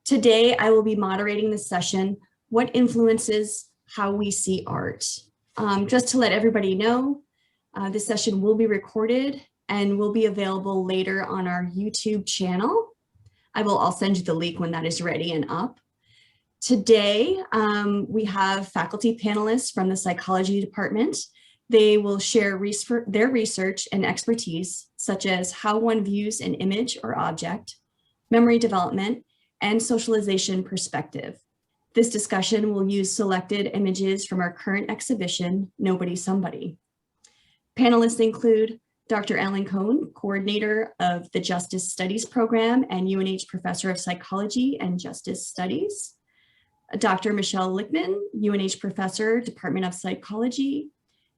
Today, I will be moderating this session, What Influences How We See Art. Just to let everybody know, this session will be recorded and will be available later on our YouTube channel. I'll send you the link when that is ready and up. Today, we have faculty panelists from the psychology department. They will share their research and expertise, such as how one views an image or object, memory development, and socialization perspective. This discussion will use selected images from our current exhibition, Nobody Somebody. Panelists include Dr. Ellen Cohn, coordinator of the Justice Studies program and UNH professor of psychology and justice studies. Dr. Michelle Leichtman, UNH professor, Department of Psychology,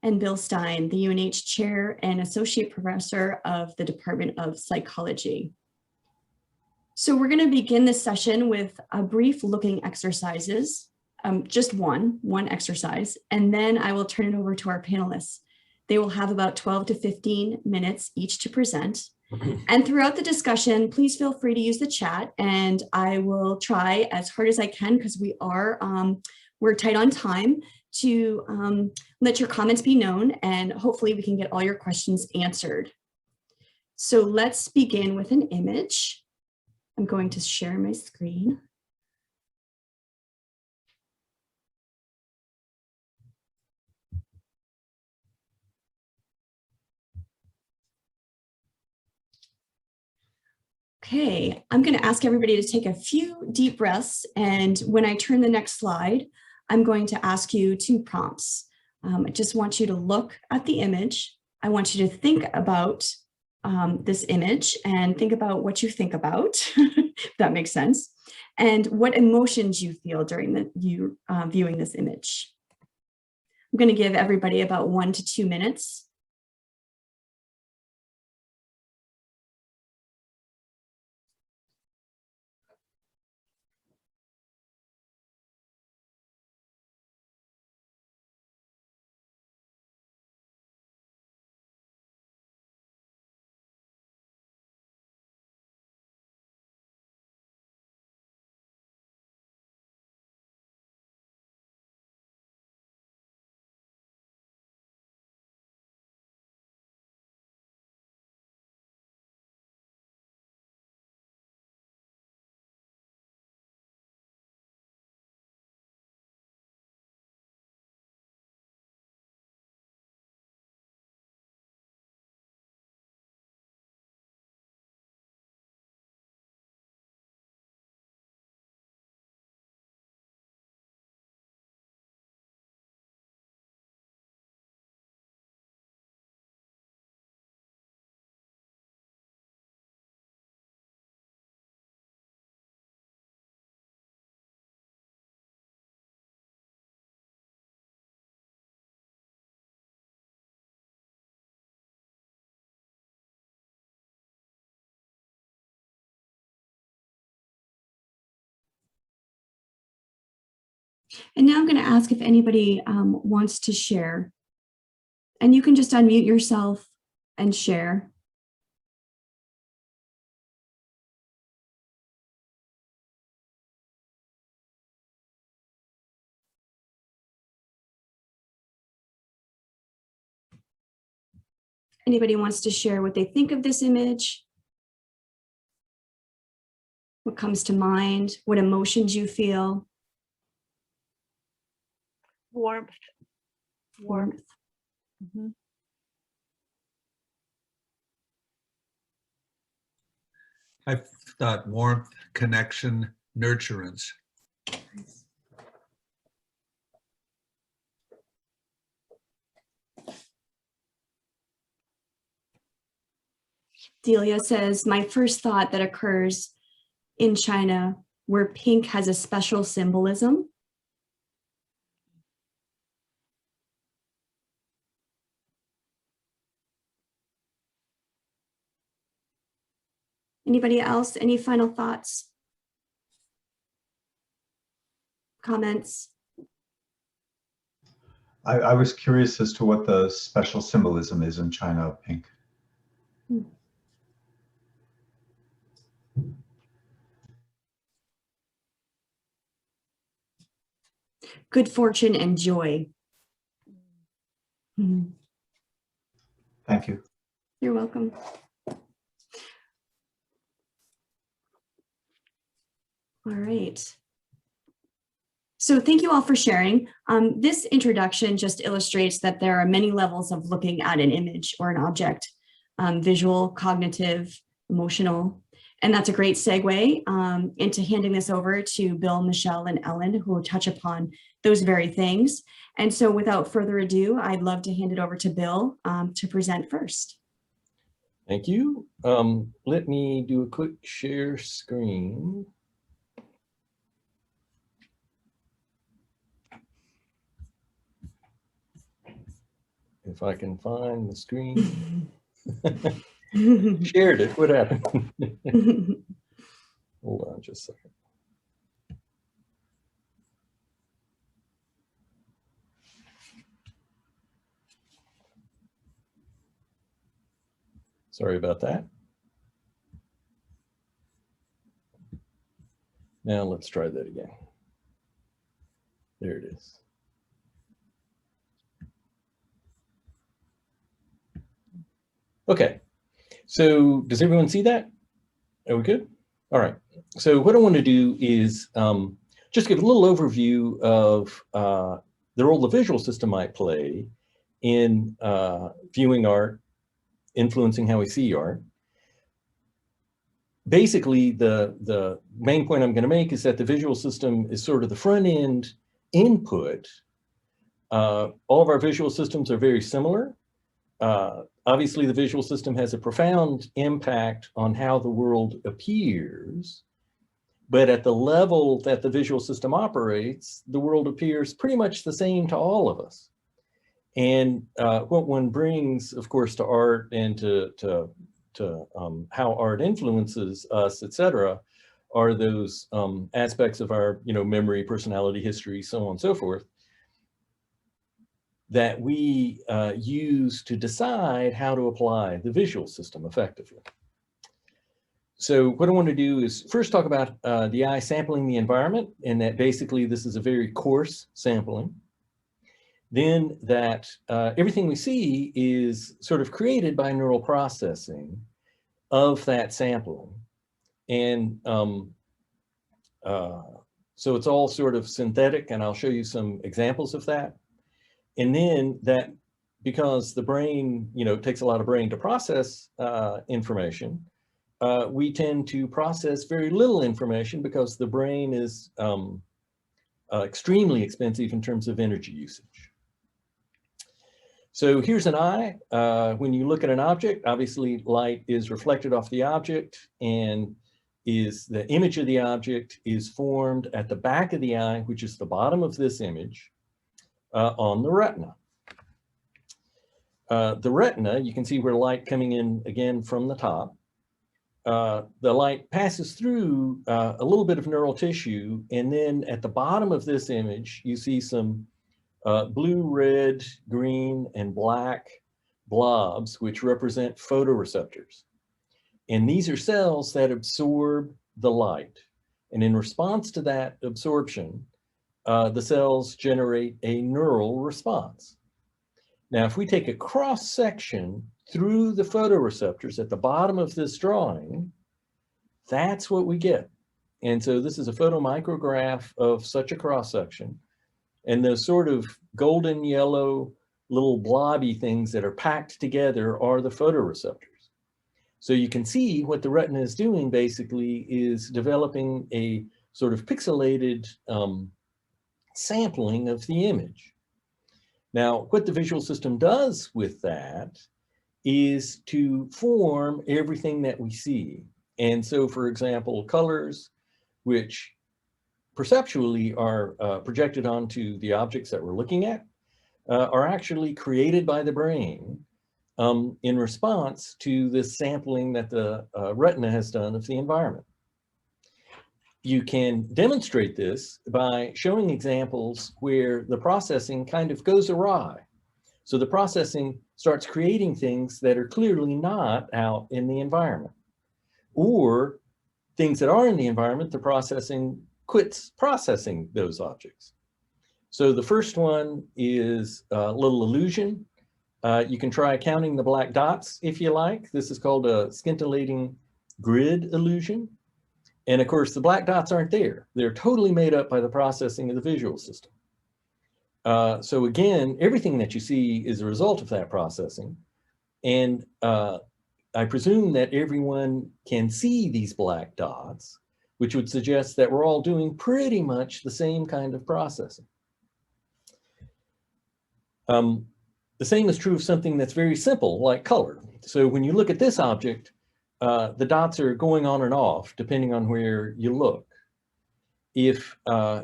and Bill Stine, the UNH chair and associate professor of the Department of Psychology. So we're going to begin this session with a brief looking exercises, just one exercise, and then I will turn it over to our panelists. They will have about 12 to 15 minutes each to present. And throughout the discussion, please feel free to use the chat, and I will try as hard as I can, because we're tight on time, to let your comments be known, and hopefully we can get all your questions answered. So let's begin with an image. I'm going to share my screen. Okay, I'm going to ask everybody to take a few deep breaths, and when I turn the next slide, I'm going to ask you two prompts. I just want you to look at the image. I want you to think about this image and think about what you think about, if that makes sense, and what emotions you feel during viewing this image. I'm going to give everybody about 1 to 2 minutes. And now I'm going to ask if anybody wants to share. And you can just unmute yourself and share. Anybody wants to share what they think of this image? What comes to mind? What emotions you feel? Warmth. Warmth. Mm-hmm. I've thought warmth, connection, nurturance. Delia says, my first thought that occurs in China, where pink has a special symbolism. Anybody else? Any final thoughts? Comments? I was curious as to what the special symbolism is in China of pink. good fortune and joy. Mhm. Thank you. You're welcome. All right. So thank you all for sharing. This introduction just illustrates that there are many levels of looking at an image or an object, visual, cognitive, emotional. And that's a great segue into handing this over to Bill, Michelle, and Ellen, who will touch upon those very things. And so without further ado, I'd love to hand it over to Bill to present first. Thank you. Let me do a quick share screen. If I can find the screen. Shared it, what happened? Hold on just a second. Sorry about that. Now let's try that again. There it is. Okay, so does everyone see that? Are we good? All right, so what I want to do is just give a little overview of the role the visual system might play in viewing art, influencing how we see art. Basically, the main point I'm going to make is that the visual system is sort of the front end input. All of our visual systems are very similar. Obviously, the visual system has a profound impact on how the world appears, but at the level that the visual system operates, the world appears pretty much the same to all of us. And what one brings, of course, to art and to how art influences us, etc., are those aspects of our, memory, personality, history, so on and so forth, that we use to decide how to apply the visual system effectively. So what I want to do is first talk about the eye sampling the environment, and that basically this is a very coarse sampling. Then that everything we see is sort of created by neural processing of that sampling. And so it's all sort of synthetic, and I'll show you some examples of that. And then that, because the brain, takes a lot of brain to process information, we tend to process very little information because the brain is extremely expensive in terms of energy usage. So here's an eye. When you look at an object, obviously light is reflected off the object, and the image of the object is formed at the back of the eye, which is the bottom of this image, on the retina. The retina, you can see where light coming in again from the top. The light passes through a little bit of neural tissue, and then at the bottom of this image, you see some blue, red, green, and black blobs, which represent photoreceptors. And these are cells that absorb the light. And in response to that absorption, the cells generate a neural response. Now, if we take a cross section through the photoreceptors at the bottom of this drawing, that's what we get. And so this is a photomicrograph of such a cross section. And those sort of golden yellow little blobby things that are packed together are the photoreceptors. So you can see what the retina is doing basically is developing a sort of pixelated sampling of the image. Now, what the visual system does with that is to form everything that we see. And so, for example, colors, which perceptually are projected onto the objects that we're looking at, are actually created by the brain in response to this sampling that the retina has done of the environment. You can demonstrate this by showing examples where the processing kind of goes awry. So the processing starts creating things that are clearly not out in the environment, or things that are in the environment, the processing quits processing those objects. So the first one is a little illusion. You can try counting the black dots if you like. This is called a scintillating grid illusion. And of course, the black dots aren't there. They're totally made up by the processing of the visual system. So again, everything that you see is a result of that processing. And I presume that everyone can see these black dots, which would suggest that we're all doing pretty much the same kind of processing. The same is true of something that's very simple, like color. So when you look at this object, the dots are going on and off depending on where you look. If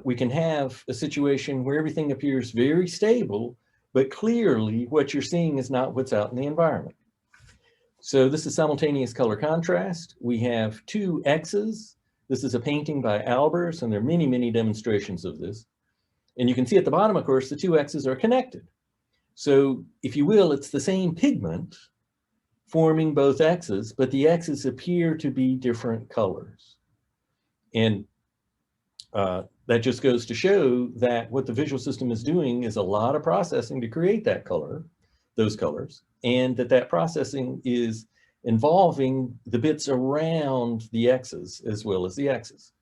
we can have a situation where everything appears very stable, but clearly what you're seeing is not what's out in the environment. So this is simultaneous color contrast. We have two X's. This is a painting by Albers, and there are many, many demonstrations of this. And you can see at the bottom, of course, the two X's are connected. So if you will, it's the same pigment forming both X's, but the X's appear to be different colors. And that just goes to show that what the visual system is doing is a lot of processing to create that color, those colors, and that processing is involving the bits around the X's as well as the X's.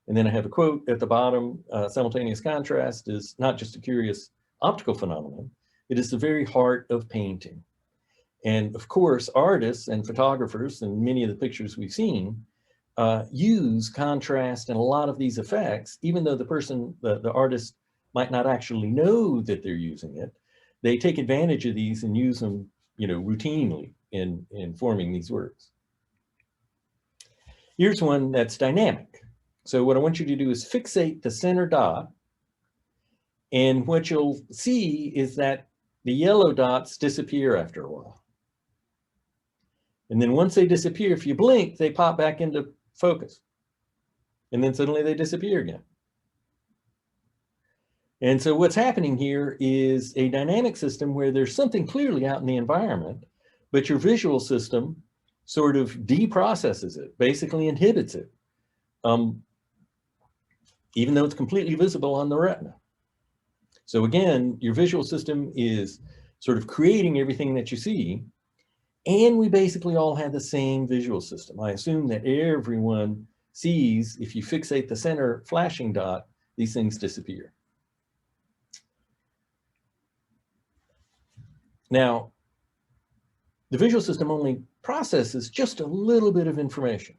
And then I have a quote at the bottom, simultaneous contrast is not just a curious optical phenomenon, it is the very heart of painting. And of course, artists and photographers, and many of the pictures we've seen, use contrast and a lot of these effects, even though the artist might not actually know that they're using it. They take advantage of these and use them, routinely in forming these works. Here's one that's dynamic. So what I want you to do is fixate the center dot. And what you'll see is that the yellow dots disappear after a while. And then once they disappear, if you blink, they pop back into focus. And then suddenly they disappear again. And so what's happening here is a dynamic system where there's something clearly out in the environment, but your visual system sort of deprocesses it, basically inhibits it, even though it's completely visible on the retina. So again, your visual system is sort of creating everything that you see, and we basically all have the same visual system. I assume that everyone sees, if you fixate the center flashing dot, these things disappear. Now, the visual system only processes just a little bit of information.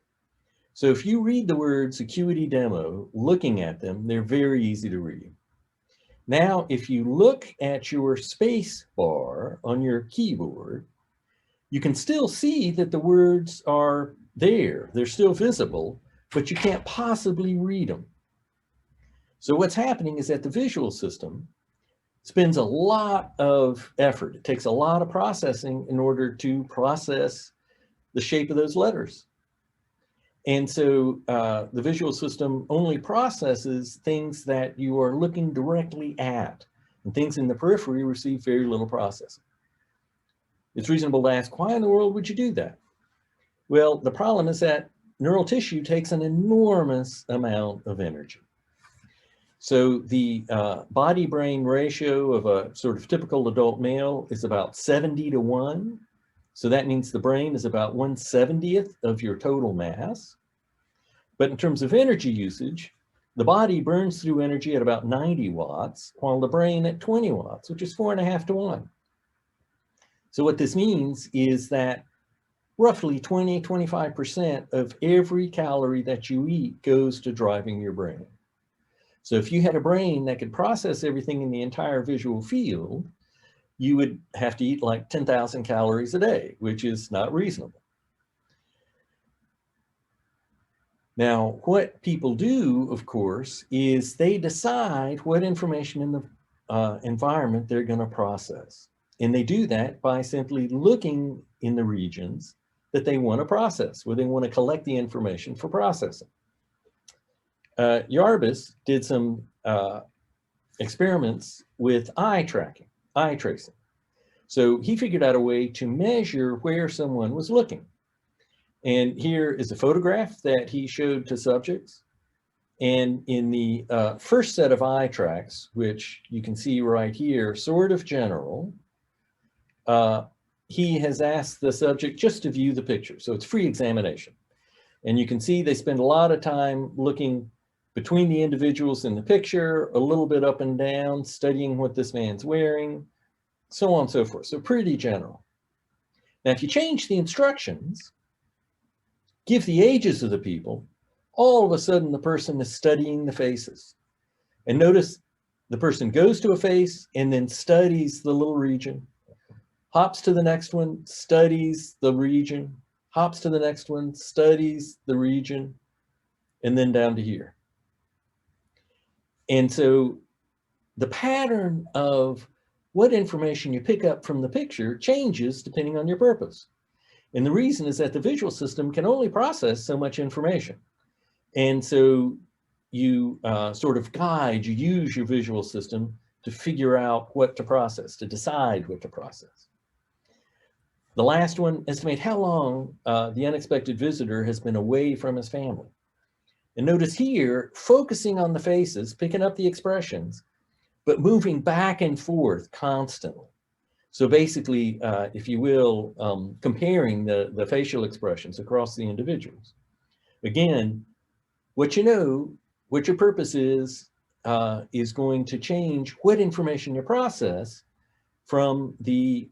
So if you read the words acuity demo, looking at them, they're very easy to read. Now, if you look at your space bar on your keyboard, you can still see that the words are there. They're still visible, but you can't possibly read them. So what's happening is that the visual system spends a lot of effort. It takes a lot of processing in order to process the shape of those letters. And so the visual system only processes things that you are looking directly at, and things in the periphery receive very little processing. It's reasonable to ask, why in the world would you do that? Well, the problem is that neural tissue takes an enormous amount of energy. So the body-brain ratio of a sort of typical adult male is about 70:1. So that means the brain is about 1/70th of your total mass. But in terms of energy usage, the body burns through energy at about 90 watts, while the brain at 20 watts, which is 4.5:1. So what this means is that roughly 20–25% of every calorie that you eat goes to driving your brain. So if you had a brain that could process everything in the entire visual field, you would have to eat like 10,000 calories a day, which is not reasonable. Now, what people do, of course, is they decide what information in the environment they're going to process. And they do that by simply looking in the regions that they want to process, where they want to collect the information for processing. Yarbus did some experiments with eye tracking, eye tracing. So he figured out a way to measure where someone was looking. And here is a photograph that he showed to subjects. And in the first set of eye tracks, which you can see right here, sort of general, he has asked the subject just to view the picture. So it's free examination. And you can see they spend a lot of time looking between the individuals in the picture, a little bit up and down, studying what this man's wearing, so on and so forth. So pretty general. Now, if you change the instructions, give the ages of the people, all of a sudden the person is studying the faces. And notice the person goes to a face and then studies the little region, hops to the next one, studies the region, hops to the next one, studies the region, and then down to here. And so the pattern of what information you pick up from the picture changes depending on your purpose. And the reason is that the visual system can only process so much information. And so you sort of guide, you use your visual system to figure out what to process, to decide what to process. The last one, estimate how long the unexpected visitor has been away from his family. And notice here, focusing on the faces, picking up the expressions, but moving back and forth constantly. So basically, if you will, comparing the facial expressions across the individuals. Again, what you know, what your purpose is going to change what information you process from the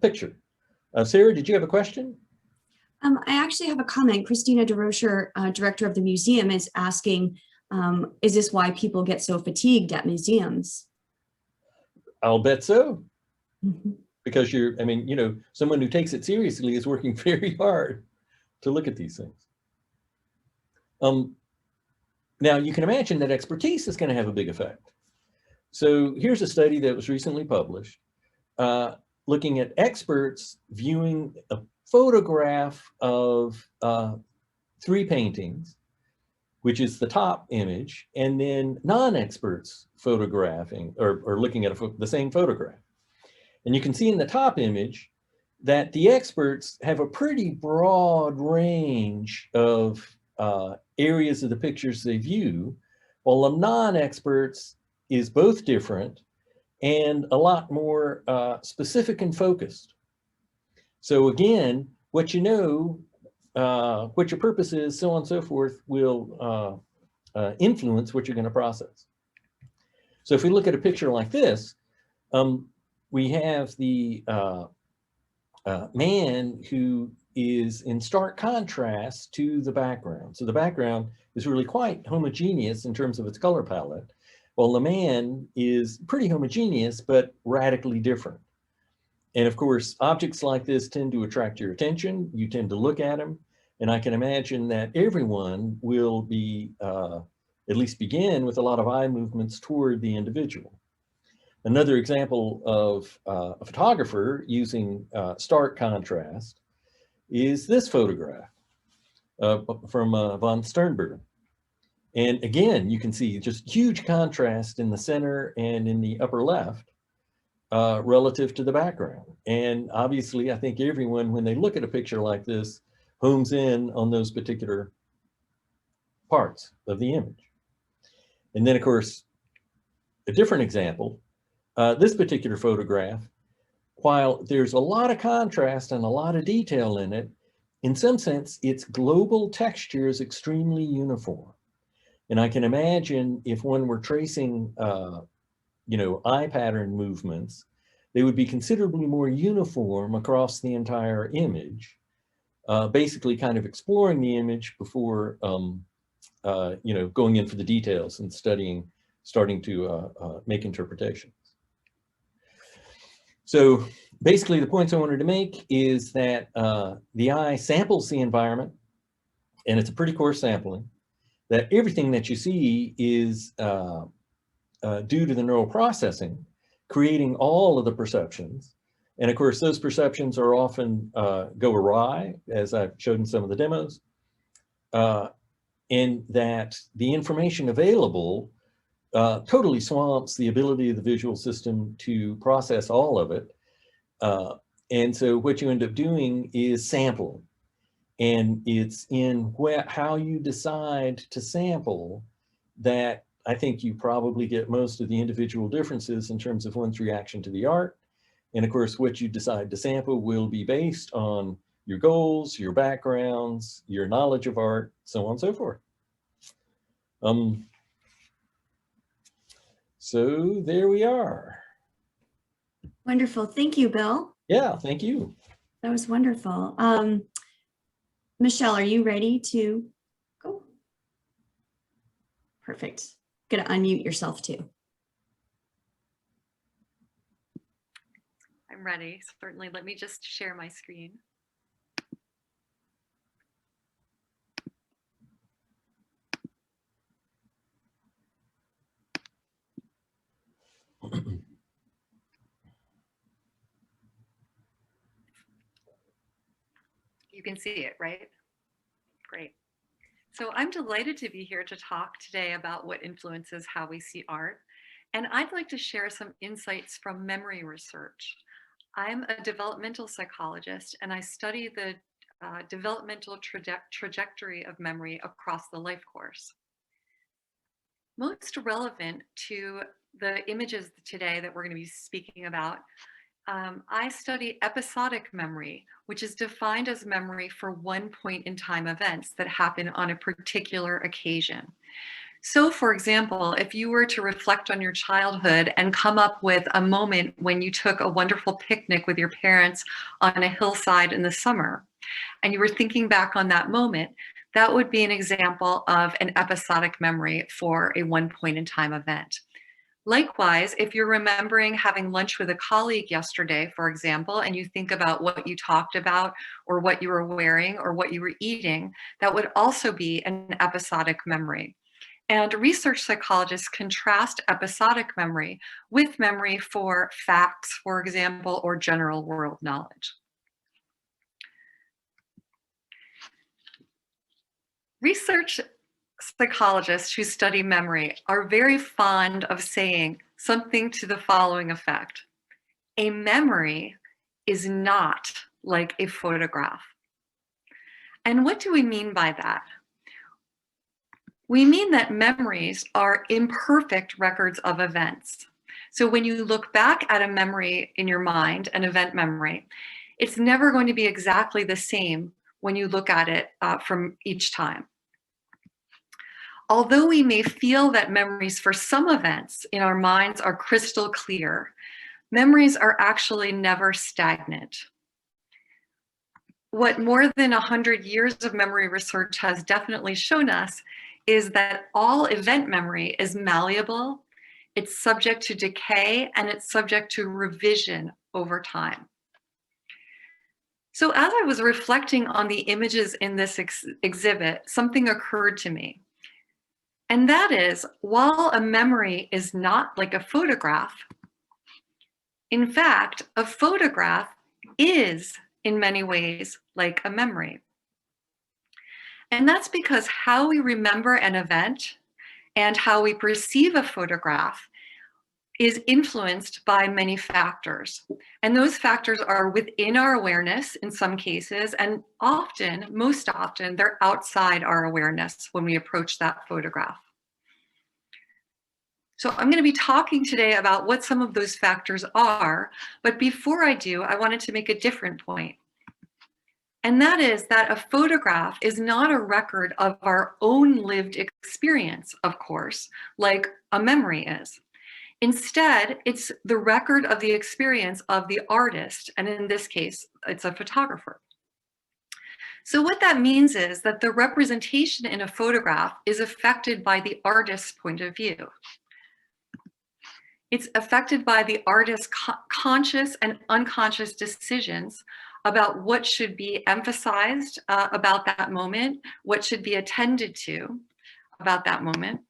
picture. Sarah, did you have a question? I actually have a comment. Christina DeRocher, director of the museum, is asking, is this why people get so fatigued at museums? I'll bet so. Mm-hmm. Because someone who takes it seriously is working very hard to look at these things. Now, you can imagine that expertise is going to have a big effect. So here's a study that was recently published looking at experts viewing a photograph of 3 paintings, which is the top image, and then non-experts photographing or looking at the same photograph. And you can see in the top image that the experts have a pretty broad range of areas of the pictures they view, while the non-experts is both different and a lot more specific and focused. So again, what you know, what your purpose is, so on and so forth, will influence what you're going to process. So if we look at a picture like this, we have the man who is in stark contrast to the background. So the background is really quite homogeneous in terms of its color palette, while the man is pretty homogeneous, but radically different. And of course, objects like this tend to attract your attention. You tend to look at them. And I can imagine that everyone will be, at least begin with a lot of eye movements toward the individual. Another example of a photographer using stark contrast is this photograph from von Sternberg. And again, you can see just huge contrast in the center and in the upper left relative to the background. And obviously, I think everyone, when they look at a picture like this, homes in on those particular parts of the image. And then, of course, a different example, this particular photograph, while there's a lot of contrast and a lot of detail in it, in some sense, its global texture is extremely uniform. And I can imagine if one were tracing, eye pattern movements, they would be considerably more uniform across the entire image, basically kind of exploring the image before, going in for the details and starting to make interpretations. So basically the points I wanted to make is that the eye samples the environment, and it's a pretty coarse sampling, that everything that you see is due to the neural processing, creating all of the perceptions. And of course, those perceptions are often go awry, as I've showed in some of the demos, and that the information available totally swamps the ability of the visual system to process all of it. And so what you end up doing is sampling. And it's in how you decide to sample that I think you probably get most of the individual differences in terms of one's reaction to the art. And of course, what you decide to sample will be based on your goals, your backgrounds, your knowledge of art, so on and so forth. So there we are. Wonderful. Thank you, Bill. Yeah, thank you. That was wonderful. Michelle, are you ready to go? Perfect. Gonna unmute yourself too. I'm ready, certainly. Let me just share my screen. You can see it, right? Great. So I'm delighted to be here to talk today about what influences how we see art. And I'd like to share some insights from memory research. I'm a developmental psychologist, and I study the developmental trajectory of memory across the life course. Most relevant to the images today that we're going to be speaking about, I study episodic memory, which is defined as memory for one point in time events that happen on a particular occasion. So, for example, if you were to reflect on your childhood and come up with a moment when you took a wonderful picnic with your parents on a hillside in the summer, and you were thinking back on that moment, that would be an example of an episodic memory for a one point in time event. Likewise, if you're remembering having lunch with a colleague yesterday, for example, and you think about what you talked about or what you were wearing or what you were eating, that would also be an episodic memory. And research psychologists contrast episodic memory with memory for facts, for example, or general world knowledge. Research psychologists who study memory are very fond of saying something to the following effect: a memory is not like a photograph. And what do we mean by that? We mean that memories are imperfect records of events. So when you look back at a memory in your mind, an event memory, it's never going to be exactly the same when you look at it from each time. Although we may feel that memories for some events in our minds are crystal clear, memories are actually never stagnant. What more than 100 years of memory research has definitely shown us is that all event memory is malleable, it's subject to decay, and it's subject to revision over time. So as I was reflecting on the images in this exhibit, something occurred to me. And that is, while a memory is not like a photograph, in fact, a photograph is in many ways like a memory. And that's because how we remember an event and how we perceive a photograph is influenced by many factors. And those factors are within our awareness in some cases, and often, most often, they're outside our awareness when we approach that photograph. So I'm going to be talking today about what some of those factors are, but before I do, I wanted to make a different point. And that is that a photograph is not a record of our own lived experience, of course, like a memory is. Instead, it's the record of the experience of the artist, and in this case, it's a photographer. So what that means is that the representation in a photograph is affected by the artist's point of view. It's affected by the artist's conscious and unconscious decisions about what should be emphasized about that moment, what should be attended to about that moment.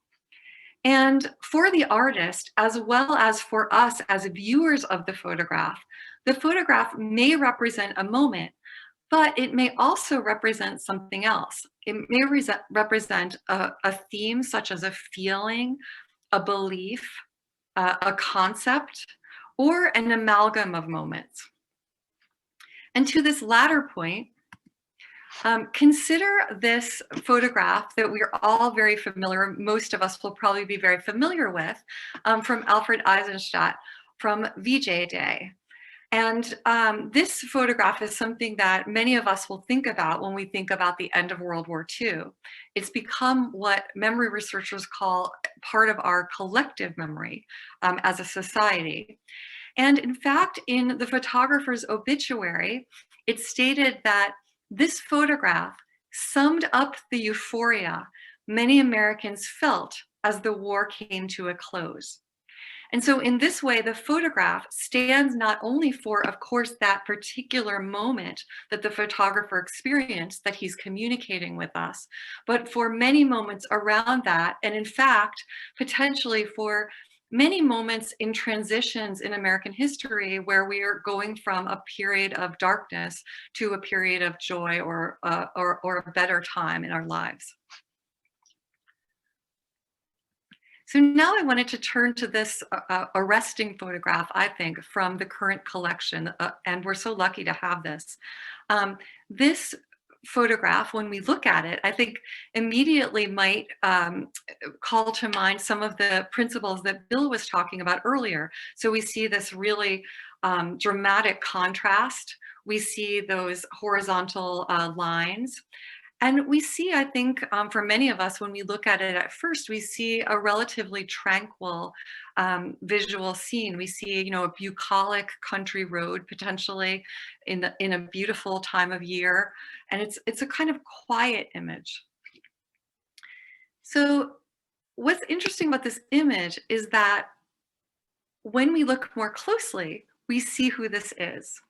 And for the artist, as well as for us as viewers of the photograph may represent a moment, but it may also represent something else. It may represent a theme such as a feeling, a belief, a concept, or an amalgam of moments. And to this latter point, Consider this photograph that we're all very familiar, most of us will probably be very familiar with, from Alfred Eisenstadt from VJ Day. And this photograph is something that many of us will think about when we think about the end of World War II. It's become what memory researchers call part of our collective memory as a society. And in fact, in the photographer's obituary, it stated that this photograph summed up the euphoria many Americans felt as the war came to a close. And so in this way, the photograph stands not only for, of course, that particular moment that the photographer experienced that he's communicating with us, but for many moments around that, and in fact, potentially for many moments in transitions in American history where we are going from a period of darkness to a period of joy or a better time in our lives. So now I wanted to turn to this arresting photograph, I think, from the current collection, and we're so lucky to have this. This photograph, when we look at it, I think immediately might call to mind some of the principles that Bill was talking about earlier. So we see this really dramatic contrast. We see those horizontal lines. And we see, I think, for many of us, when we look at it at first, we see a relatively tranquil visual scene. We see, a bucolic country road potentially in a beautiful time of year, and it's a kind of quiet image. So, what's interesting about this image is that when we look more closely, we see who this is.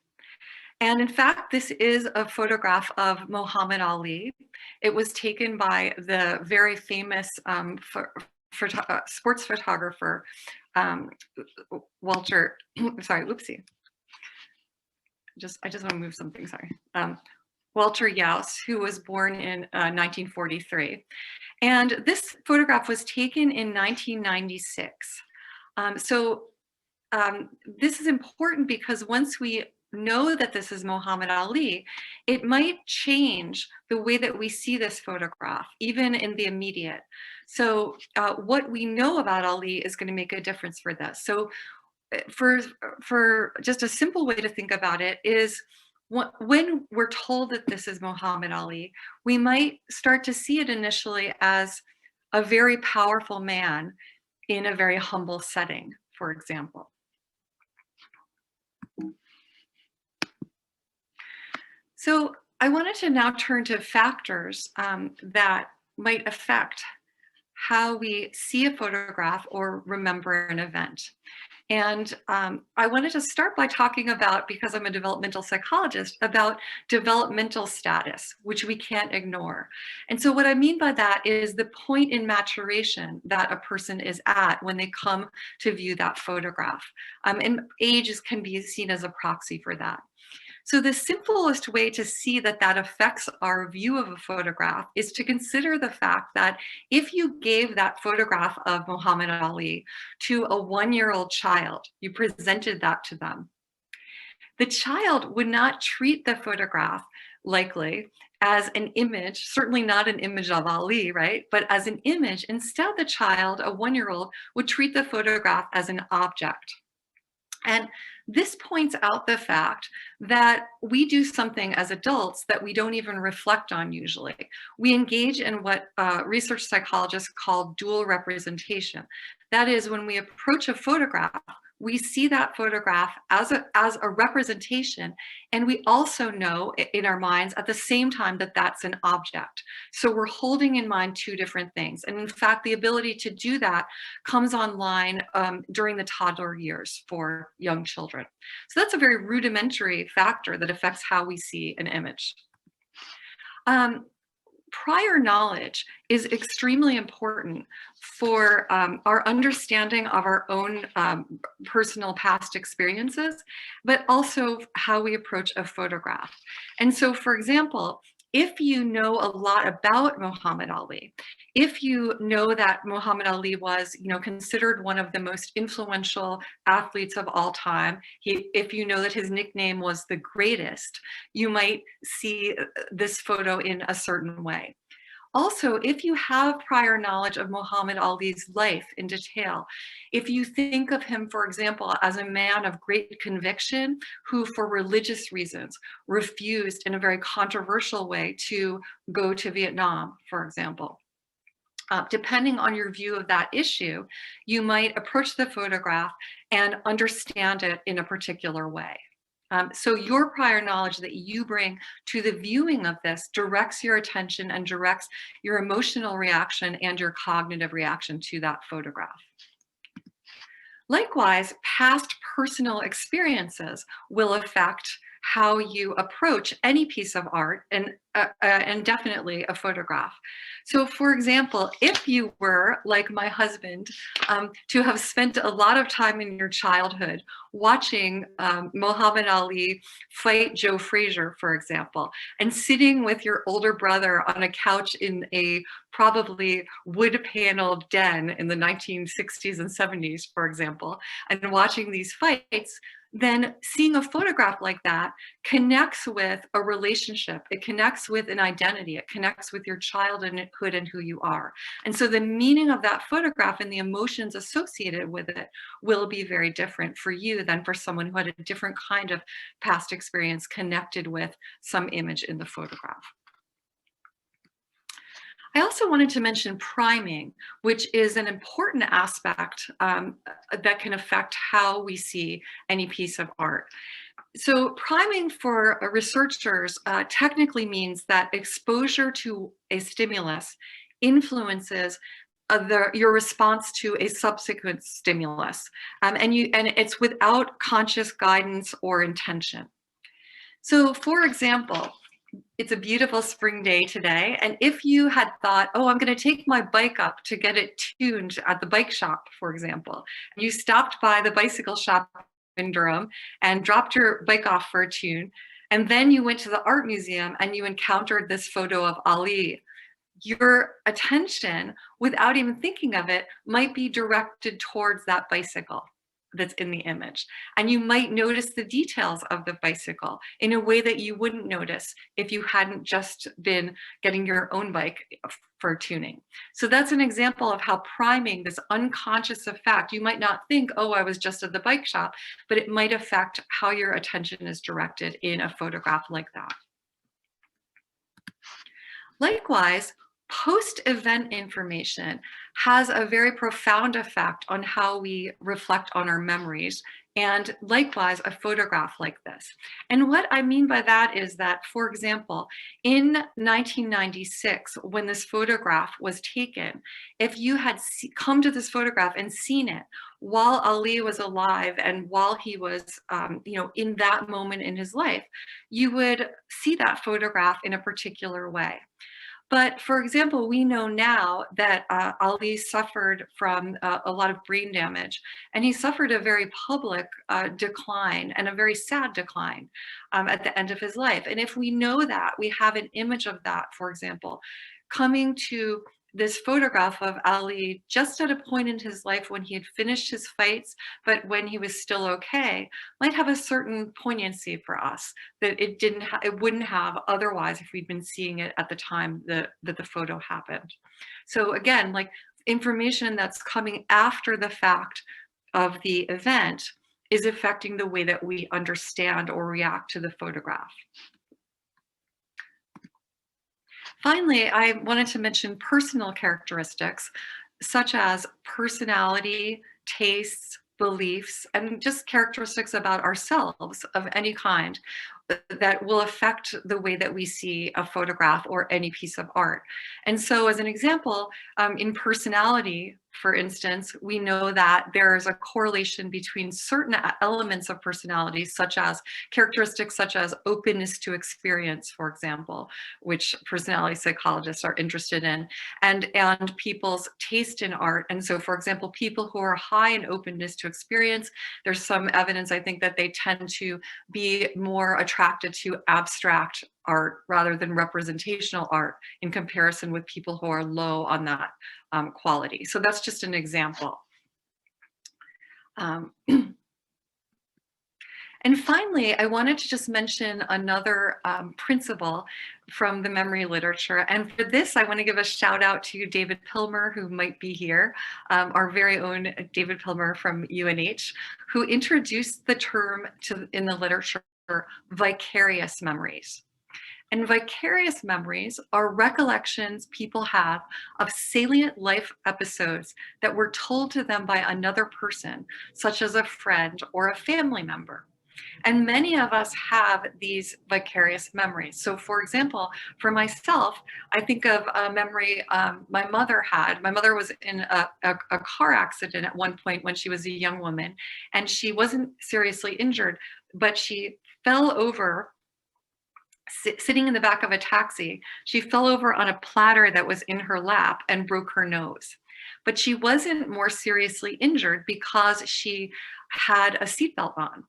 And in fact, this is a photograph of Muhammad Ali. It was taken by the very famous sports photographer, Walter, sorry, whoopsie. I just want to move something, sorry. Walter Yaus, who was born in 1943. And this photograph was taken in 1996. This is important because once we know that this is Muhammad Ali, it might change the way that we see this photograph, even in the immediate. So what we know about Ali is going to make a difference for this. So for just a simple way to think about it is when we're told that this is Muhammad Ali, we might start to see it initially as a very powerful man in a very humble setting, for example. So I wanted to now turn to factors that might affect how we see a photograph or remember an event. And I wanted to start by talking about, because I'm a developmental psychologist, about developmental status, which we can't ignore. And so what I mean by that is the point in maturation that a person is at when they come to view that photograph. And age can be seen as a proxy for that. So the simplest way to see that that affects our view of a photograph is to consider the fact that if you gave that photograph of Muhammad Ali to a 1-year-old child, you presented that to them, the child would not treat the photograph likely as an image, certainly not an image of Ali, right? But as an image. Instead, the child, a 1-year-old, would treat the photograph as an object. And this points out the fact that we do something as adults that we don't even reflect on usually. We engage in what research psychologists call dual representation. That is, when we approach a photograph, we see that photograph as a representation, and we also know in our minds at the same time that that's an object. So we're holding in mind two different things. And in fact, the ability to do that comes online during the toddler years for young children. So that's a very rudimentary factor that affects how we see an image. Prior knowledge is extremely important for our understanding of our own personal past experiences, but also how we approach a photograph. And so, for example, if you know a lot about Muhammad Ali, if you know that Muhammad Ali was, considered one of the most influential athletes of all time, if you know that his nickname was the greatest, you might see this photo in a certain way. Also, if you have prior knowledge of Muhammad Ali's life in detail, if you think of him, for example, as a man of great conviction who, for religious reasons, refused in a very controversial way to go to Vietnam, for example. Depending on your view of that issue, you might approach the photograph and understand it in a particular way. So your prior knowledge that you bring to the viewing of this directs your attention and directs your emotional reaction and your cognitive reaction to that photograph. Likewise, past personal experiences will affect how you approach any piece of art and definitely a photograph. So for example, if you were, like my husband, to have spent a lot of time in your childhood watching Muhammad Ali fight Joe Frazier, for example, and sitting with your older brother on a couch in a probably wood-paneled den in the 1960s and 70s, for example, and watching these fights, then seeing a photograph like that connects with a relationship. It connects with an identity. It connects with your childhood and who you are. And so the meaning of that photograph and the emotions associated with it will be very different for you than for someone who had a different kind of past experience connected with some image in the photograph. I also wanted to mention priming, which is an important aspect that can affect how we see any piece of art. So priming for researchers technically means that exposure to a stimulus influences your response to a subsequent stimulus, and it's without conscious guidance or intention. So for example, it's a beautiful spring day today, and if you had thought, oh, I'm going to take my bike up to get it tuned at the bike shop, for example, and you stopped by the bicycle shop in Durham and dropped your bike off for a tune, and then you went to the art museum and you encountered this photo of Ali, your attention, without even thinking of it, might be directed towards that bicycle that's in the image. And you might notice the details of the bicycle in a way that you wouldn't notice if you hadn't just been getting your own bike for tuning. So that's an example of how priming, this unconscious effect, you might not think, oh, I was just at the bike shop, but it might affect how your attention is directed in a photograph like that. Likewise, post-event information has a very profound effect on how we reflect on our memories, and likewise a photograph like this. And what I mean by that is that, for example, in 1996, when this photograph was taken, if you had come to this photograph and seen it while Ali was alive and while he was, in that moment in his life, you would see that photograph in a particular way. But for example, we know now that Ali suffered from a lot of brain damage, and he suffered a very public decline and a very sad decline at the end of his life. And if we know that, we have an image of that, for example, coming to this photograph of Ali just at a point in his life when he had finished his fights, but when he was still okay, might have a certain poignancy for us that it wouldn't have otherwise if we'd been seeing it at the time that the photo happened. So again, like information that's coming after the fact of the event is affecting the way that we understand or react to the photograph. Finally, I wanted to mention personal characteristics such as personality, tastes, beliefs, and just characteristics about ourselves of any kind that will affect the way that we see a photograph or any piece of art. And so as an example, in personality, for instance, we know that there's a correlation between certain elements of personality, such as characteristics such as openness to experience, for example, which personality psychologists are interested in, and people's taste in art. And so, for example, people who are high in openness to experience, there's some evidence, I think, that they tend to be more attracted to abstract art rather than representational art in comparison with people who are low on that quality. So that's just an example. And finally, I wanted to just mention another principle from the memory literature. And for this, I want to give a shout out to David Pilmer, who might be here, our very own David Pilmer from UNH, who introduced the term in the literature, vicarious memories. And vicarious memories are recollections people have of salient life episodes that were told to them by another person, such as a friend or a family member. And many of us have these vicarious memories. So for example, for myself, I think of a memory my mother had. My mother was in a car accident at one point when she was a young woman, and she wasn't seriously injured, but she fell over sitting in the back of a taxi. She fell over on a platter that was in her lap and broke her nose. But she wasn't more seriously injured because she had a seatbelt on.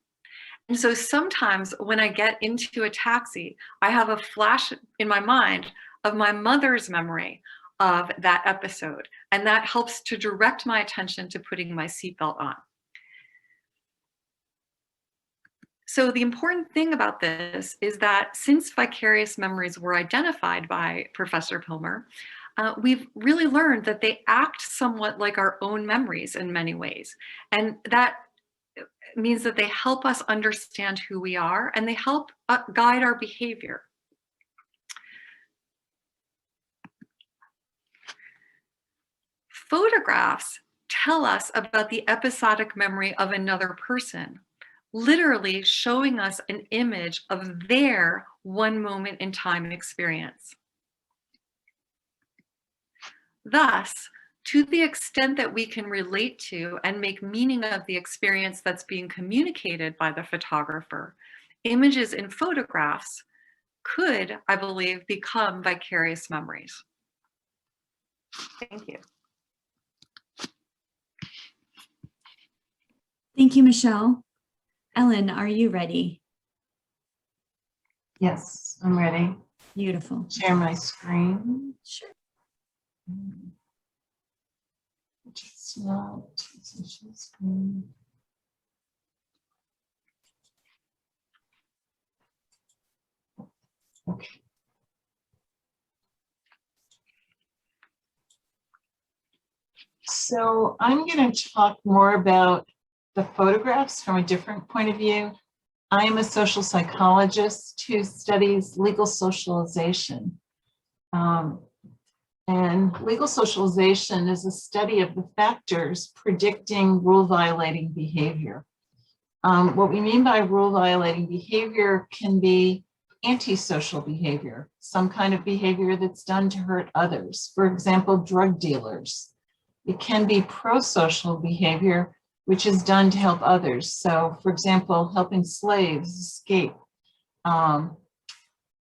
And so sometimes when I get into a taxi, I have a flash in my mind of my mother's memory of that episode. And that helps to direct my attention to putting my seatbelt on. So the important thing about this is that since vicarious memories were identified by Professor Pilmer, we've really learned that they act somewhat like our own memories in many ways. And that means that they help us understand who we are and they help guide our behavior. Photographs tell us about the episodic memory of another person, literally showing us an image of their one moment in time experience. Thus, to the extent that we can relate to and make meaning of the experience that's being communicated by the photographer, images in photographs could, I believe, become vicarious memories. Thank you. Thank you, Michelle. Ellen, are you ready? Yes, I'm ready. Beautiful. Share my screen. Sure. It's not share screen. Okay. So I'm going to talk more about the photographs from a different point of view. I am a social psychologist who studies legal socialization. And legal socialization is a study of the factors predicting rule violating behavior. What we mean by rule violating behavior can be antisocial behavior, some kind of behavior that's done to hurt others. For example, drug dealers. It can be pro-social behavior, which is done to help others. So for example, helping slaves escape.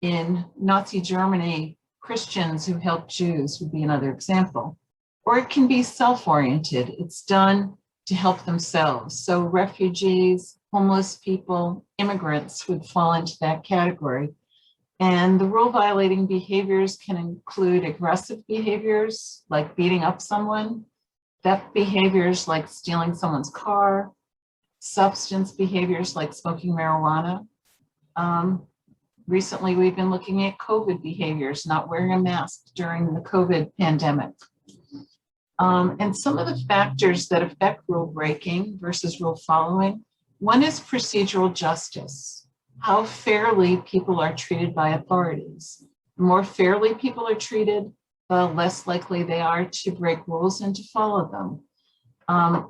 In Nazi Germany, Christians who helped Jews would be another example. Or it can be self-oriented. It's done to help themselves. So refugees, homeless people, immigrants would fall into that category. And the rule violating behaviors can include aggressive behaviors like beating up someone, theft behaviors like stealing someone's car, substance behaviors like smoking marijuana. Recently, we've been looking at COVID behaviors, not wearing a mask during the COVID pandemic. And some of the factors that affect rule breaking versus rule following, one is procedural justice. How fairly people are treated by authorities. The more fairly people are treated, the less likely they are to break rules and to follow them.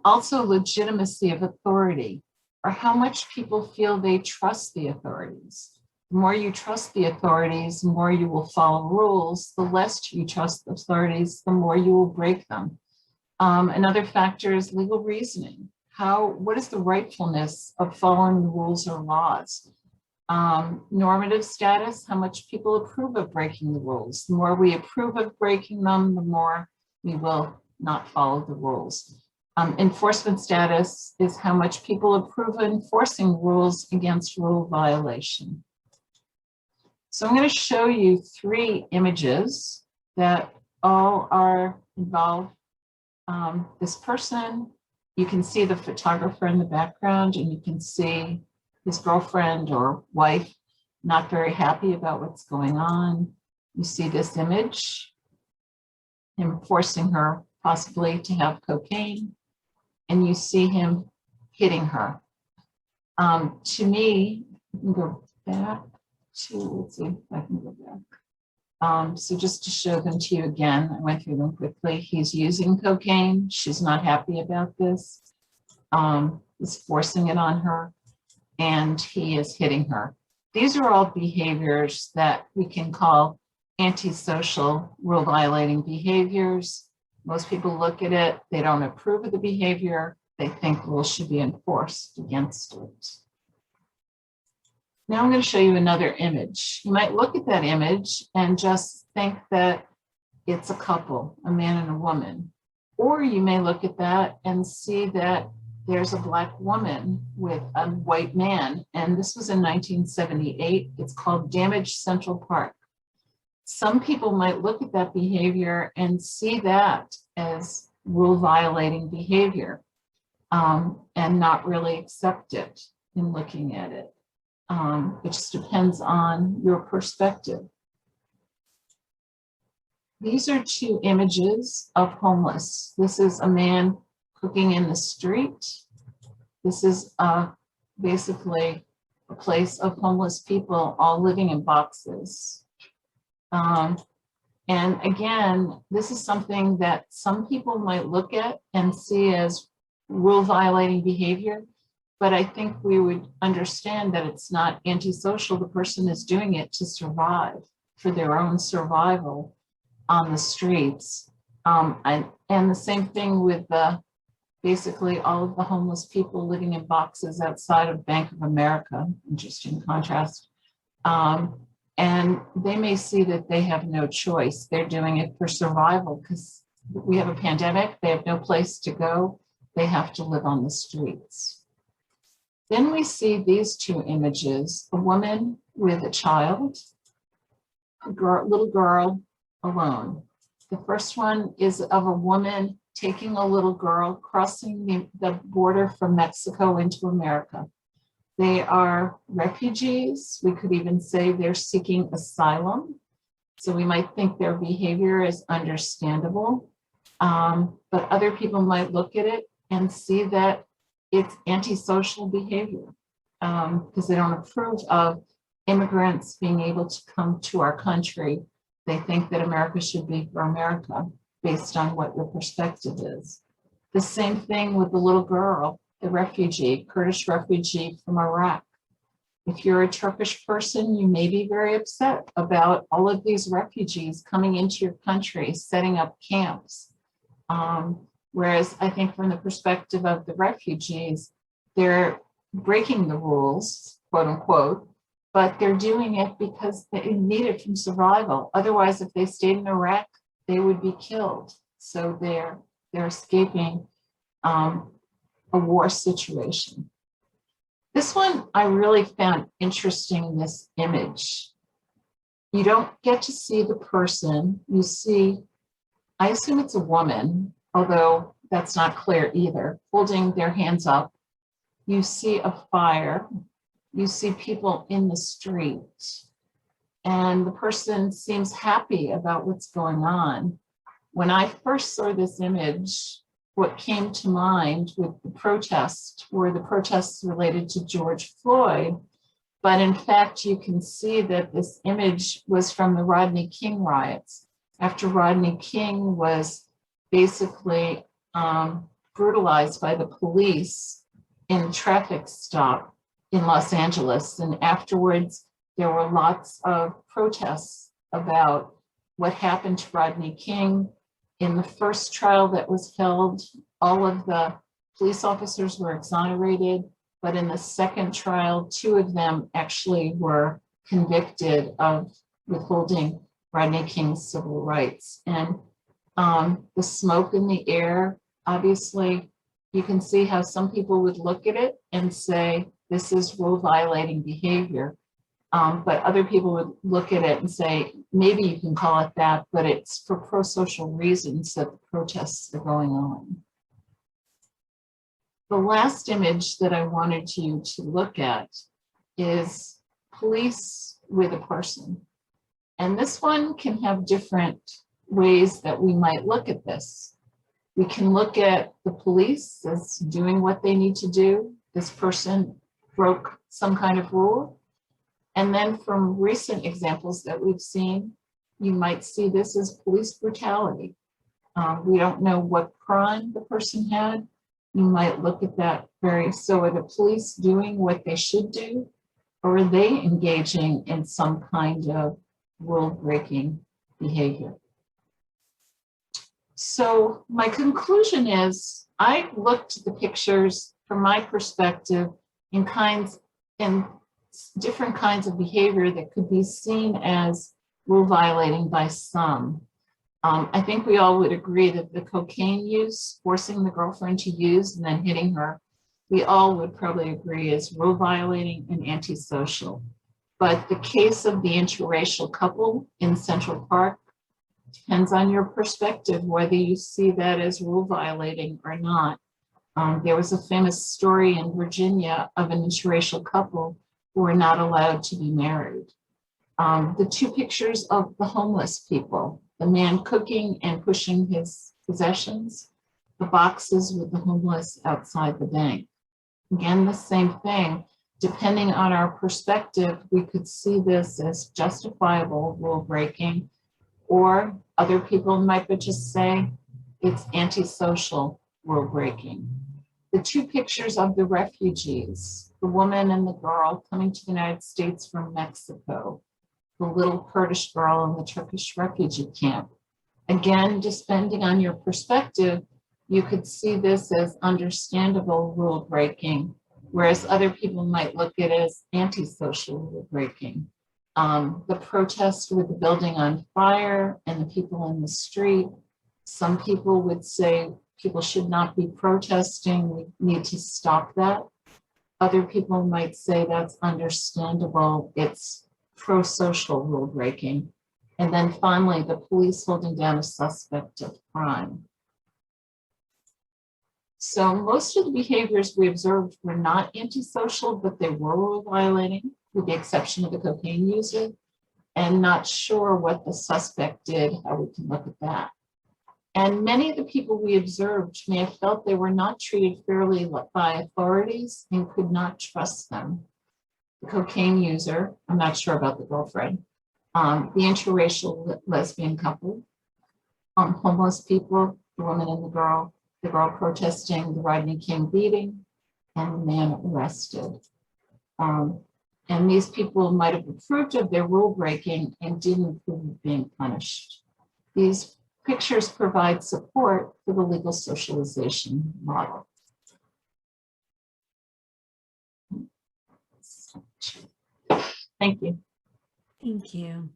Also, legitimacy of authority, or how much people feel they trust the authorities. The more you trust the authorities, the more you will follow rules. The less you trust the authorities, the more you will break them. Another factor is legal reasoning. What is the rightfulness of following the rules or laws? Normative status, how much people approve of breaking the rules. The more we approve of breaking them, the more we will not follow the rules. Enforcement status is how much people approve of enforcing rules against rule violation. So I'm going to show you 3 images that all are involved. This person, you can see the photographer in the background, and you can see his girlfriend or wife not very happy about what's going on. You see this image, him forcing her possibly to have cocaine, and you see him hitting her. To me, you can go back to, let's see if I can go back. So just to show them to you again, I went through them quickly. He's using cocaine. She's not happy about this. He's forcing it on her, and he is hitting her. These are all behaviors that we can call antisocial, rule-violating behaviors. Most people look at it, they don't approve of the behavior, they think rules should be enforced against it. Now I'm going to show you another image. You might look at that image and just think that it's a couple, a man and a woman. Or you may look at that and see that there's a Black woman with a white man. And this was in 1978. It's called Damaged Central Park. Some people might look at that behavior and see that as rule-violating behavior and not really accept it in looking at it. It just depends on your perspective. These are 2 images of homeless. This is a man cooking in the street. This is basically a place of homeless people all living in boxes. And again, this is something that some people might look at and see as rule-violating behavior, but I think we would understand that it's not antisocial. The person is doing it to survive, for their own survival on the streets. And the same thing with basically all of the homeless people living in boxes outside of Bank of America, interesting contrast. And they may see that they have no choice. They're doing it for survival because we have a pandemic, they have no place to go, they have to live on the streets. Then we see these 2 images, a woman with a child, a little girl alone. The first one is of a woman taking a little girl crossing the border from Mexico into America. They are refugees. We could even say they're seeking asylum. So we might think their behavior is understandable, but other people might look at it and see that it's antisocial behavior because they don't approve of immigrants being able to come to our country. They think that America should be for America based on what your perspective is. The same thing with the little girl, the refugee, Kurdish refugee from Iraq. If you're a Turkish person, you may be very upset about all of these refugees coming into your country, setting up camps. Whereas I think from the perspective of the refugees, they're breaking the rules, quote unquote, but they're doing it because they need it from survival. Otherwise, if they stayed in Iraq, they would be killed. So they're escaping a war situation. This one I really found interesting in this image. You don't get to see the person. You see, I assume it's a woman, although that's not clear either, holding their hands up. You see a fire. You see people in the street. And the person seems happy about what's going on. When I first saw this image, what came to mind with the protests were the protests related to George Floyd. But in fact, you can see that this image was from the Rodney King riots. After Rodney King was basically brutalized by the police in a traffic stop in Los Angeles. And afterwards, there were lots of protests about what happened to Rodney King. In the first trial that was held, all of the police officers were exonerated, but in the second trial, 2 of them actually were convicted of withholding Rodney King's civil rights. And the smoke in the air, obviously, you can see how some people would look at it and say, this is rule violating behavior. But other people would look at it and say, maybe you can call it that, but it's for pro-social reasons that the protests are going on. The last image that I wanted you to look at is police with a person. And this one can have different ways that we might look at this. We can look at the police as doing what they need to do. This person broke some kind of rule. And then from recent examples that we've seen, you might see this as police brutality. We don't know what crime the person had. You might look at that so are the police doing what they should do, or are they engaging in some kind of rule-breaking behavior? So my conclusion is I looked at the pictures from my perspective in different kinds of behavior that could be seen as rule violating by some. I think we all would agree that the cocaine use, forcing the girlfriend to use and then hitting her, we all would probably agree is rule violating and antisocial. But the case of the interracial couple in Central Park depends on your perspective, whether you see that as rule violating or not. There was a famous story in Virginia of an interracial couple who were not allowed to be married. The two pictures of the homeless people, the man cooking and pushing his possessions, the boxes with the homeless outside the bank. Again, the same thing. Depending on our perspective, we could see this as justifiable rule breaking, or other people might just say it's antisocial rule breaking. The two pictures of the refugees, the woman and the girl coming to the United States from Mexico, the little Kurdish girl in the Turkish refugee camp. Again, depending on your perspective, you could see this as understandable rule breaking, whereas other people might look at it as antisocial rule breaking. The protest with the building on fire and the people in the street, some people would say people should not be protesting, we need to stop that. Other people might say that's understandable, it's pro-social rule breaking. And then finally, the police holding down a suspect of crime. So most of the behaviors we observed were not antisocial, but they were rule violating, with the exception of the cocaine user, and not sure what the suspect did, how we can look at that. And many of the people we observed may have felt they were not treated fairly by authorities and could not trust them. The cocaine user, I'm not sure about the girlfriend, the interracial lesbian couple, homeless people, the woman and the girl protesting the Rodney King beating, and the man arrested. And these people might have approved of their rule breaking and didn't approve of being punished. These pictures provide support for the legal socialization model. Thank you. Thank you.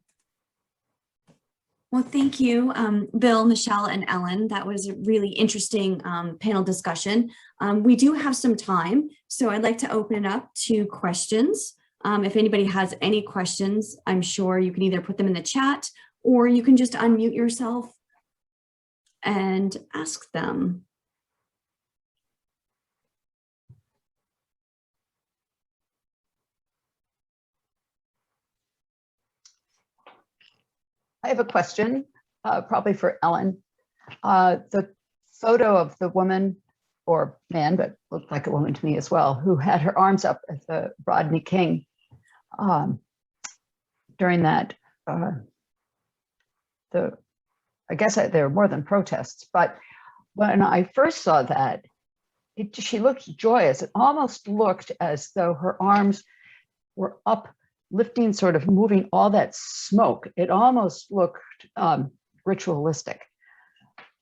Well, thank you, Bill, Michelle, and Ellen. That was a really interesting panel discussion. We do have some time, so I'd like to open it up to questions. If anybody has any questions, I'm sure you can either put them in the chat or you can just unmute yourself and ask them. I have a question, probably for Ellen. The photo of the woman or man, but looked like a woman to me as well, who had her arms up at the Rodney King during that, I guess there were more than protests, but when I first saw that, she looked joyous. It almost looked as though her arms were up, lifting, sort of moving all that smoke. It almost looked ritualistic.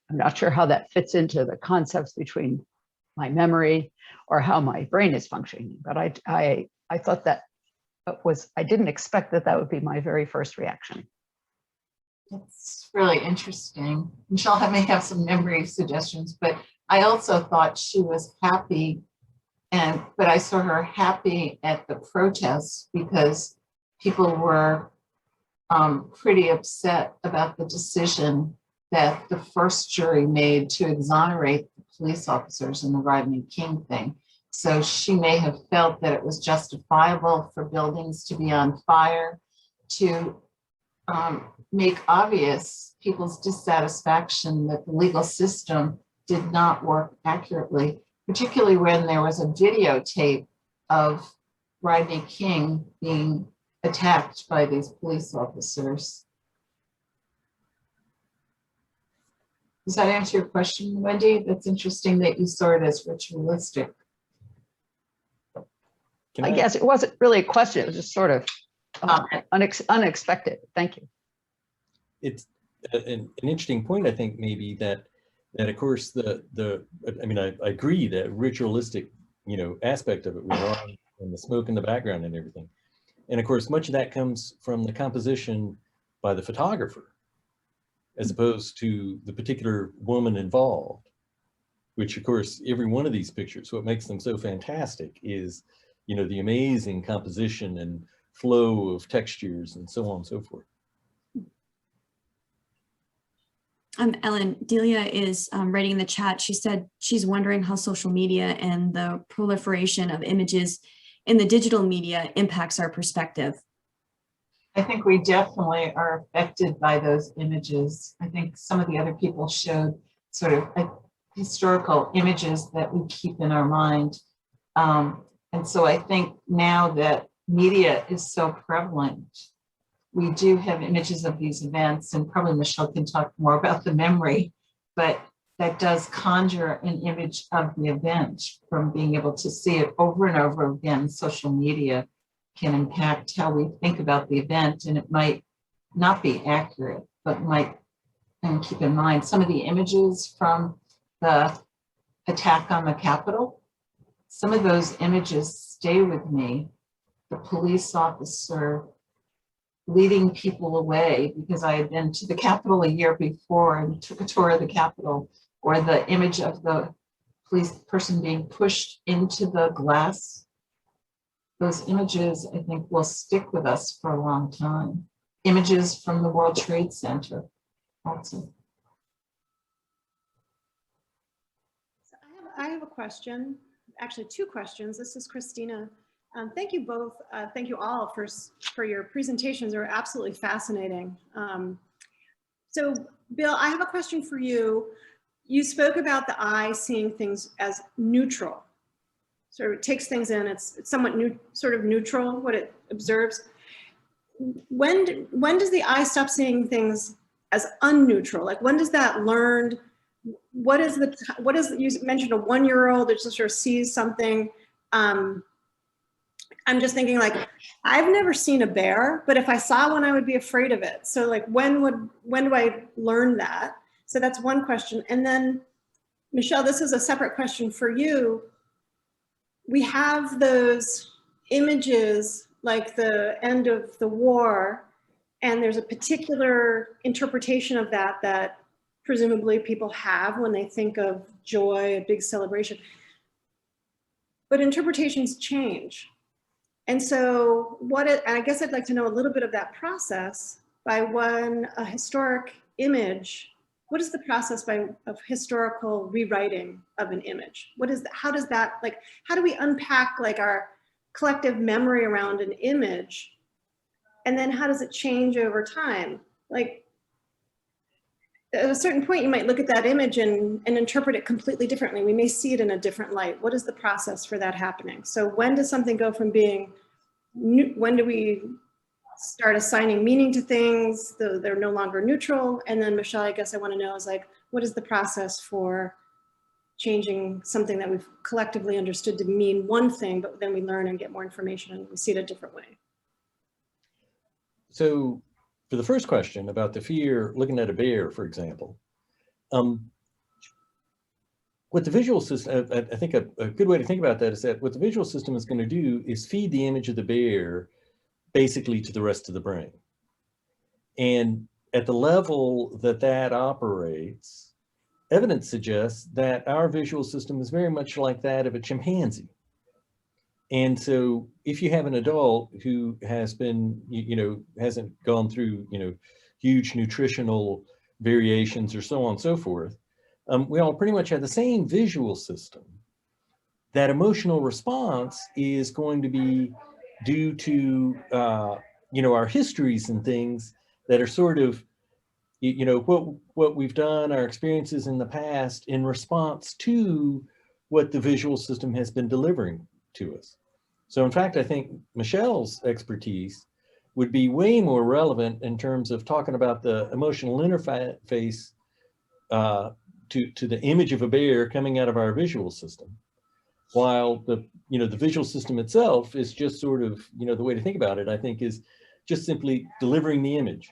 I'm not sure how that fits into the concepts between my memory or how my brain is functioning, but I thought that I didn't expect that would be my very first reaction. It's really interesting. Michelle may have some memory suggestions, but I also thought she was happy, but I saw her happy at the protests because people were pretty upset about the decision that the first jury made to exonerate the police officers in the Rodney King thing. So she may have felt that it was justifiable for buildings to be on fire to make obvious people's dissatisfaction that the legal system did not work accurately, particularly when there was a videotape of Rodney King being attacked by these police officers. Does that answer your question, Wendy? That's interesting that you saw it as ritualistic. Can I guess it wasn't really a question. It was just sort of unexpected. Thank you. It's an interesting point, I think, maybe that of course I mean, I agree that ritualistic, aspect of it was on, and the smoke in the background and everything. And of course, much of that comes from the composition by the photographer, as opposed to the particular woman involved, which of course, every one of these pictures, what makes them so fantastic is, the amazing composition and flow of textures and so on and so forth. Ellen, Delia is writing in the chat. She said she's wondering how social media and the proliferation of images in the digital media impacts our perspective. I think we definitely are affected by those images. I think some of the other people showed sort of historical images that we keep in our mind. And so I think now that media is so prevalent, we do have images of these events, and probably Michelle can talk more about the memory, but that does conjure an image of the event from being able to see it over and over again. Social media can impact how we think about the event, and it might not be accurate, but might, and keep in mind some of the images from the attack on the Capitol. Some of those images stay with me. The police officer leading people away because I had been to the Capitol a year before and took a tour of the Capitol, or the image of the police person being pushed into the glass. Those images, I think, will stick with us for a long time. Images from the World Trade Center also. So I have a question, actually two questions. This is Christina. Thank you both. Thank you all for your presentations. They're absolutely fascinating. So Bill, I have a question for you. You spoke about the eye seeing things as neutral. So it takes things in, it's somewhat sort of neutral, what it observes. When does the eye stop seeing things as unneutral? Like when does that learn? What is, you mentioned a 1-year-old that just sort of sees something. I'm just thinking like, I've never seen a bear, but if I saw one, I would be afraid of it. So like, when do I learn that? So that's one question. And then Michelle, this is a separate question for you. We have those images like the end of the war, and there's a particular interpretation of that presumably people have when they think of joy, a big celebration. But interpretations change. And so and I guess I'd like to know a little bit of that process by when a historic image, what is the process of historical rewriting of an image? How does that, like, how do we unpack like our collective memory around an image? And then how does it change over time? Like at a certain point, you might look at that image and interpret it completely differently. We may see it in a different light. What is the process for that happening? So when does something go from being, when do we start assigning meaning to things, though they're no longer neutral? And then Michelle, I guess I want to know is like, what is the process for changing something that we've collectively understood to mean one thing, but then we learn and get more information and we see it a different way? So for the first question about the fear, looking at a bear, for example, what the visual system, I think a good way to think about that is that what the visual system is going to do is feed the image of the bear basically to the rest of the brain. And at the level that operates, evidence suggests that our visual system is very much like that of a chimpanzee. And so if you have an adult who has been, hasn't gone through, huge nutritional variations or so on and so forth, we all pretty much have the same visual system. That emotional response is going to be due to, our histories and things that are sort of, what we've done, our experiences in the past in response to what the visual system has been delivering to us. So in fact, I think Michelle's expertise would be way more relevant in terms of talking about the emotional interface to the image of a bear coming out of our visual system. While the visual system itself is just sort of, the way to think about it, I think, is just simply delivering the image.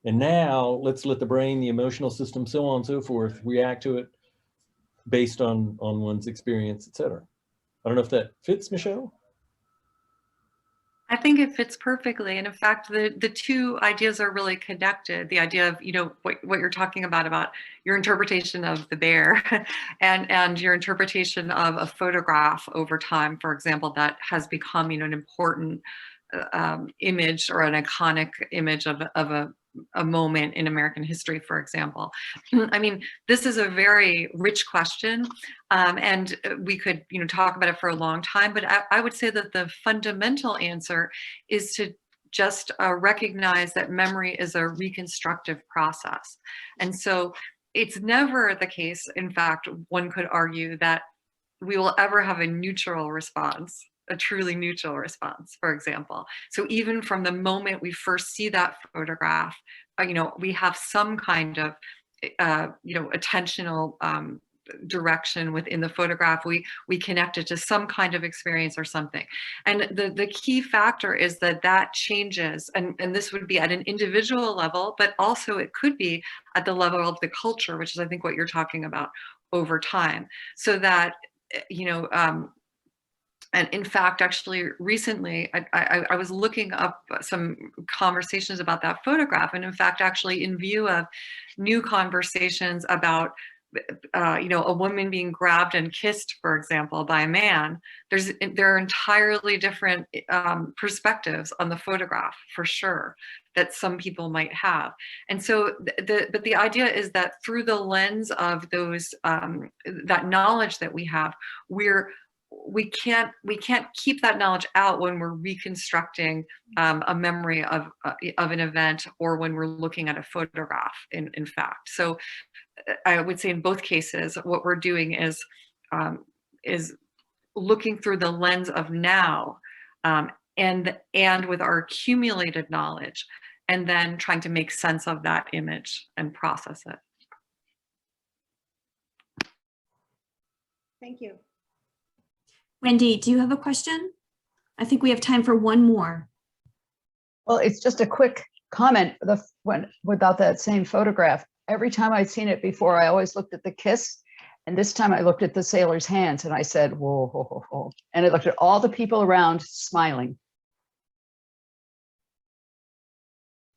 And now let's let the brain, the emotional system, so on and so forth, react to it based on one's experience, et cetera. I don't know if that fits, Michelle? I think it fits perfectly. And in fact, the two ideas are really connected. The idea of, what you're talking about your interpretation of the bear and your interpretation of a photograph over time, for example, that has become, an important image or an iconic image of a moment in American history, for example. I mean, this is a very rich question, and we could, talk about it for a long time, but I would say that the fundamental answer is to just recognize that memory is a reconstructive process. And so it's never the case, in fact, one could argue that we will ever have a neutral response, a truly neutral response, for example. So even from the moment we first see that photograph, we have some kind of, attentional direction within the photograph. We connect it to some kind of experience or something. And the key factor is that changes, and this would be at an individual level, but also it could be at the level of the culture, which is, I think, what you're talking about, over time. So that, and in fact, actually, recently, I was looking up some conversations about that photograph. And in fact, actually, in view of new conversations about, a woman being grabbed and kissed, for example, by a man, there are entirely different perspectives on the photograph, for sure, that some people might have. And so but the idea is that through the lens of those, that knowledge that we have, we can't keep that knowledge out when we're reconstructing a memory of an event, or when we're looking at a photograph, in fact. So I would say in both cases, what we're doing is looking through the lens of now, and with our accumulated knowledge, and then trying to make sense of that image and process it. Thank you. Wendy, do you have a question? I think we have time for one more. Well, it's just a quick comment. Without that same photograph, every time I'd seen it before, I always looked at the kiss. And this time I looked at the sailor's hands and I said, whoa, whoa, whoa, whoa. And I looked at all the people around smiling.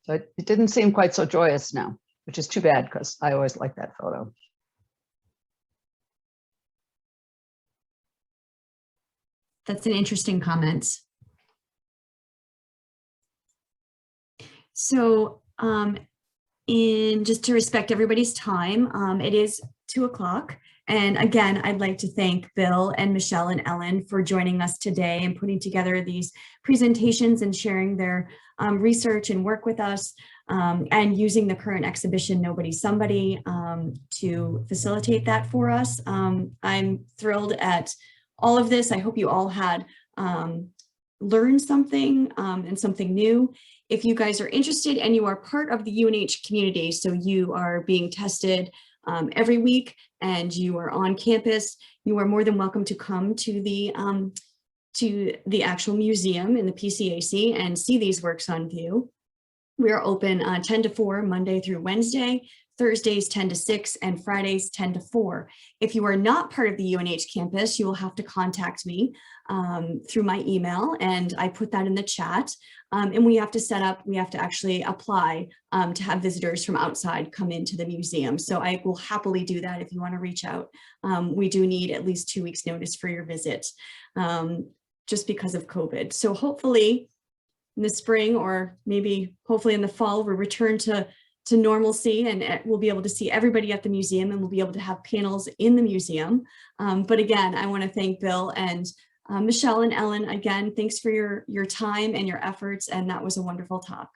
So it didn't seem quite so joyous now, which is too bad, because I always liked that photo. That's an interesting comment. So just to respect everybody's time, it is 2:00. And again, I'd like to thank Bill and Michelle and Ellen for joining us today and putting together these presentations and sharing their research and work with us, and using the current exhibition, Nobody's Somebody, to facilitate that for us. I'm thrilled at all of this. I hope you all had learned something and something new. If you guys are interested and you are part of the UNH community, so you are being tested every week and you are on campus, you are more than welcome to come to the actual museum in the PCAC and see these works on view. We are open 10 to 4 Monday through Wednesday, Thursdays 10 to 6, and Fridays 10 to 4. If you are not part of the UNH campus, you will have to contact me through my email, and I put that in the chat. And we have to actually apply to have visitors from outside come into the museum. So I will happily do that if you want to reach out. We do need at least 2 weeks notice for your visit. just because of COVID. So hopefully in the spring, or maybe hopefully in the fall, we'll return to normalcy, and we'll be able to see everybody at the museum, and we'll be able to have panels in the museum. But again, I want to thank Bill and Michelle and Ellen again. Thanks for your time and your efforts, and that was a wonderful talk.